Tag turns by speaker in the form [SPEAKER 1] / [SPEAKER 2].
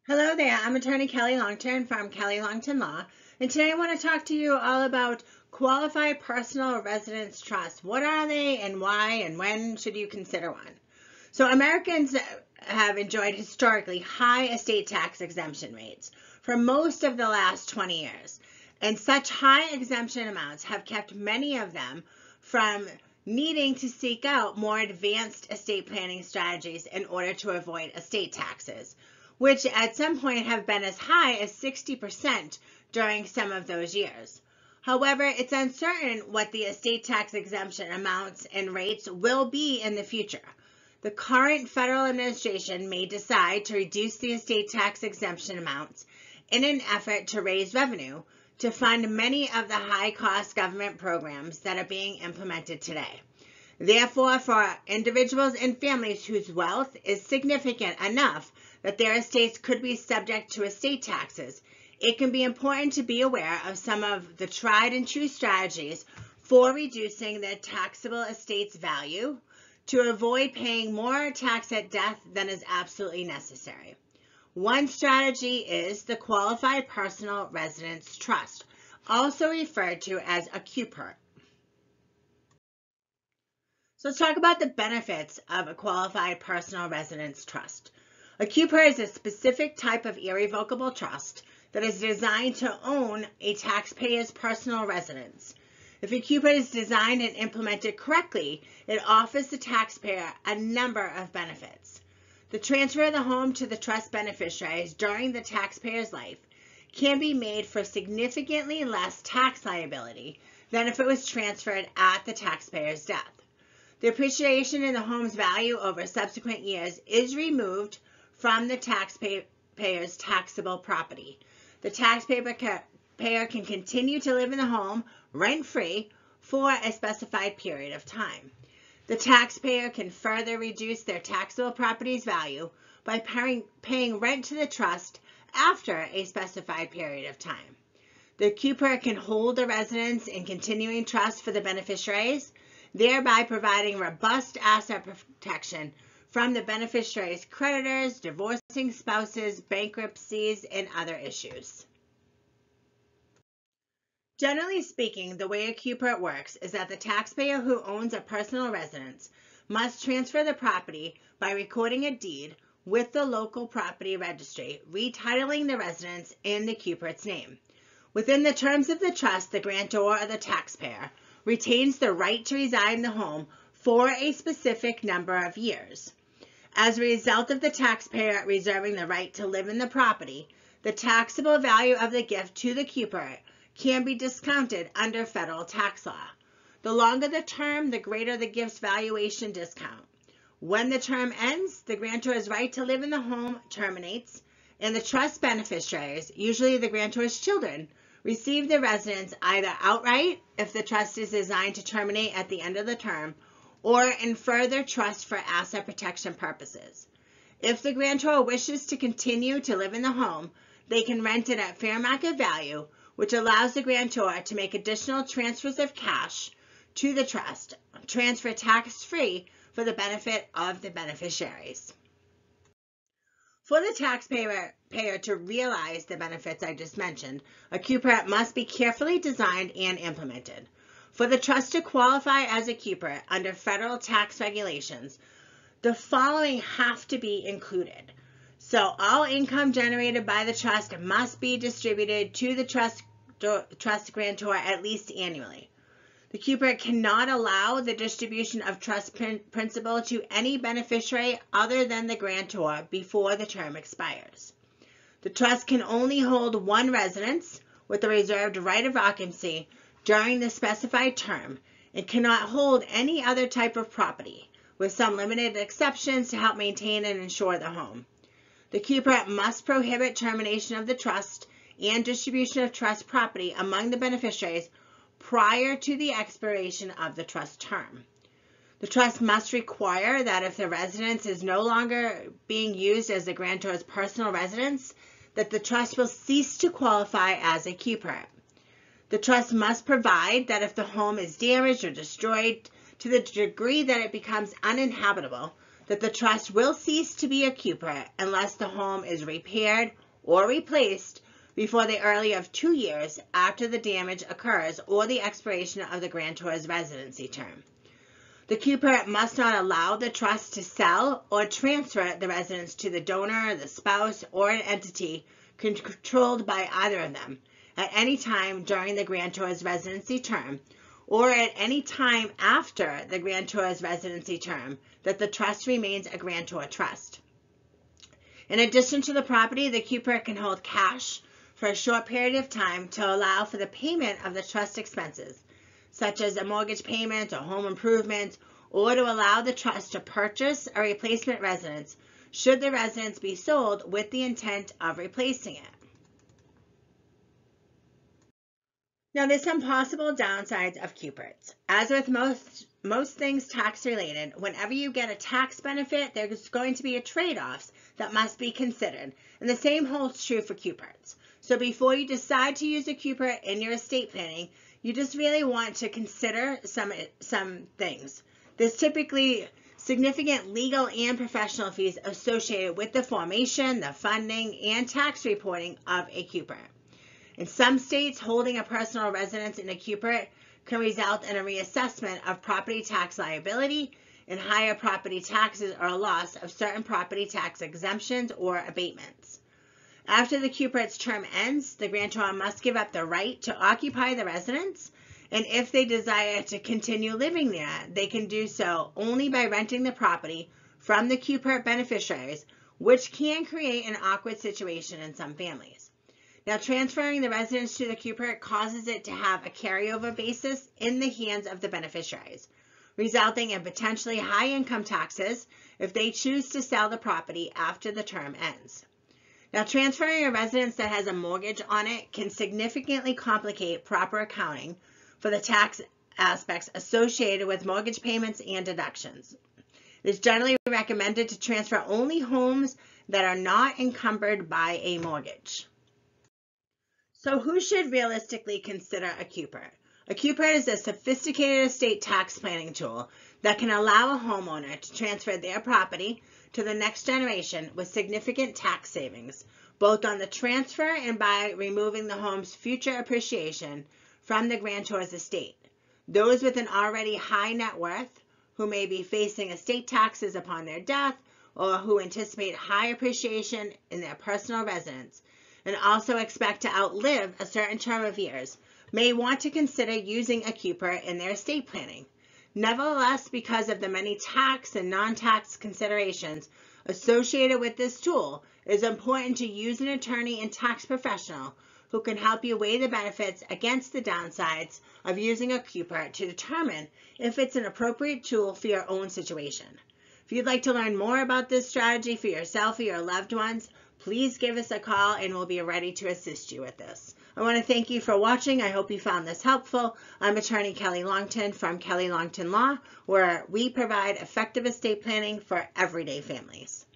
[SPEAKER 1] Hello there, I'm attorney Kelly Longtin from Kelly Longtin Law, and today I want to talk to you all about qualified personal residence trusts. What are they and why and when should you consider one? So Americans have enjoyed historically high estate tax exemption rates for most of the last 20 years, and such high exemption amounts have kept many of them from needing to seek out more advanced estate planning strategies in order to avoid estate taxes, which at some point have been as high as 60% during some of those years. However, it's uncertain what the estate tax exemption amounts and rates will be in the future. The current federal administration may decide to reduce the estate tax exemption amounts in an effort to raise revenue to fund many of the high-cost government programs that are being implemented today. Therefore, for individuals and families whose wealth is significant enough that their estates could be subject to estate taxes, it can be important to be aware of some of the tried and true strategies for reducing the taxable estate's value to avoid paying more tax at death than is absolutely necessary. One strategy is the Qualified Personal Residence Trust, also referred to as a QPERT. So let's talk about the benefits of a Qualified Personal Residence Trust. A QPERT is a specific type of irrevocable trust that is designed to own a taxpayer's personal residence. If a QPERT is designed and implemented correctly, it offers the taxpayer a number of benefits. The transfer of the home to the trust beneficiaries during the taxpayer's life can be made for significantly less tax liability than if it was transferred at the taxpayer's death. The appreciation in the home's value over subsequent years is removed from the taxpayer's taxable property. The taxpayer can continue to live in the home rent-free for a specified period of time. The taxpayer can further reduce their taxable property's value by paying rent to the trust after a specified period of time. The QPERT can hold the residence in continuing trust for the beneficiaries, thereby providing robust asset protection from the beneficiary's creditors, divorcing spouses, bankruptcies, and other issues. Generally speaking, the way a QPERT works is that the taxpayer who owns a personal residence must transfer the property by recording a deed with the local property registry, retitling the residence in the QPERT's name. Within the terms of the trust, the grantor or the taxpayer retains the right to reside in the home for a specific number of years. As a result of the taxpayer reserving the right to live in the property, the taxable value of the gift to the QPERT can be discounted under federal tax law. The longer the term, the greater the gift's valuation discount. When the term ends, the grantor's right to live in the home terminates, and the trust beneficiaries, usually the grantor's children, receive the residence either outright if the trust is designed to terminate at the end of the term, or in further trust for asset protection purposes. If the grantor wishes to continue to live in the home, they can rent it at fair market value, which allows the grantor to make additional transfers of cash to the trust, transfer tax-free for the benefit of the beneficiaries. For the taxpayer to realize the benefits I just mentioned, a QPERT must be carefully designed and implemented. For the trust to qualify as a QPERT under federal tax regulations, the following have to be included. So all income generated by the trust must be distributed to the trust grantor at least annually. The QPERT cannot allow the distribution of trust principal to any beneficiary other than the grantor before the term expires. The trust can only hold one residence with a reserved right of occupancy during the specified term and cannot hold any other type of property, with some limited exceptions to help maintain and insure the home. The QPERT must prohibit termination of the trust and distribution of trust property among the beneficiaries prior to the expiration of the trust term. The trust must require that if the residence is no longer being used as the grantor's personal residence, that the trust will cease to qualify as a QPERT. The trust must provide that if the home is damaged or destroyed to the degree that it becomes uninhabitable, that the trust will cease to be a Cupert unless the home is repaired or replaced before the earlier of 2 years after the damage occurs or the expiration of the grantor's residency term. The Cupert must not allow the trust to sell or transfer the residence to the donor, the spouse, or an entity controlled by either of them at any time during the grantor's residency term or at any time after the grantor's residency term that the trust remains a grantor trust. In addition to the property, the Cupert can hold cash for a short period of time to allow for the payment of the trust expenses, such as a mortgage payment or home improvement, or to allow the trust to purchase a replacement residence should the residence be sold with the intent of replacing it. Now, there's some possible downsides of Cuperts. As with most things tax related, whenever you get a tax benefit, there's going to be a trade-offs that must be considered, and the same holds true for Cuperts. So before you decide to use a Cupert in your estate planning, you just really want to consider some things. There's typically significant legal and professional fees associated with the formation, the funding, and tax reporting of a Cupert. In some states, holding a personal residence in a Cupert can result in a reassessment of property tax liability and higher property taxes or a loss of certain property tax exemptions or abatements. After the Cupert's term ends, the grantor must give up the right to occupy the residence, and if they desire to continue living there, they can do so only by renting the property from the Cupert beneficiaries, which can create an awkward situation in some families. Now, transferring the residence to the Cupert causes it to have a carryover basis in the hands of the beneficiaries, resulting in potentially high income taxes if they choose to sell the property after the term ends. Now, transferring a residence that has a mortgage on it can significantly complicate proper accounting for the tax aspects associated with mortgage payments and deductions. It is generally recommended to transfer only homes that are not encumbered by a mortgage. So who should realistically consider a Cupert? A Cupert is a sophisticated estate tax planning tool that can allow a homeowner to transfer their property to the next generation with significant tax savings, both on the transfer and by removing the home's future appreciation from the grantor's estate. Those with an already high net worth who may be facing estate taxes upon their death or who anticipate high appreciation in their personal residence and also expect to outlive a certain term of years may want to consider using a Cupert in their estate planning. Nevertheless, because of the many tax and non-tax considerations associated with this tool, it is important to use an attorney and tax professional who can help you weigh the benefits against the downsides of using a Cupert to determine if it's an appropriate tool for your own situation. If you'd like to learn more about this strategy for yourself or your loved ones, please give us a call and we'll be ready to assist you with this. I want to thank you for watching. I hope you found this helpful. I'm attorney Kelly Longtin from Kelly Longtin Law, where we provide effective estate planning for everyday families.